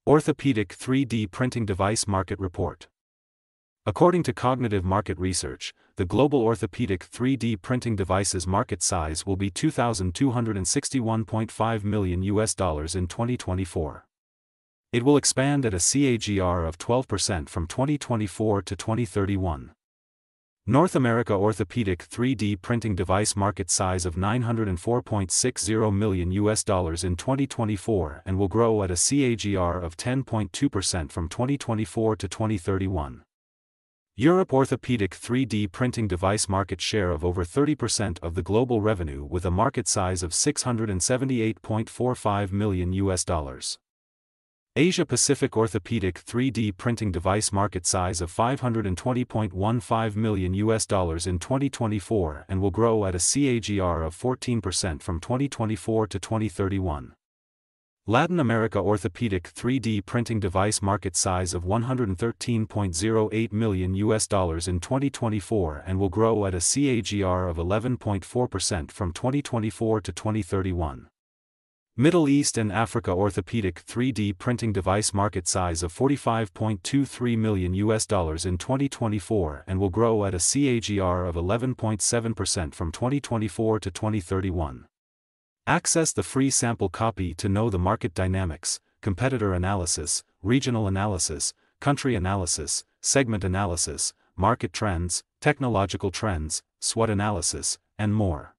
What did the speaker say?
Orthopedic 3D Printing Device Market Report. According to Cognitive Market Research, the global orthopedic 3D printing devices market size will be $2,261.5 million in 2024. It will expand at a CAGR of 12% from 2024 to 2031. North America orthopedic 3D printing device market size of $904.60 million in 2024 and will grow at a CAGR of 10.2% from 2024 to 2031. Europe orthopedic 3D printing device market share of over 30% of the global revenue with a market size of $678.45 million. Asia Pacific orthopedic 3D printing device market size of $520.15 million in 2024 and will grow at a CAGR of 14% from 2024 to 2031. Latin America orthopedic 3D printing device market size of $113.08 million in 2024 and will grow at a CAGR of 11.4% from 2024 to 2031. Middle East and Africa orthopedic 3D printing device market size of $45.23 million in 2024 and will grow at a CAGR of 11.7% from 2024 to 2031. Access the free sample copy to know the market dynamics, competitor analysis, regional analysis, country analysis, segment analysis, market trends, technological trends, SWOT analysis, and more.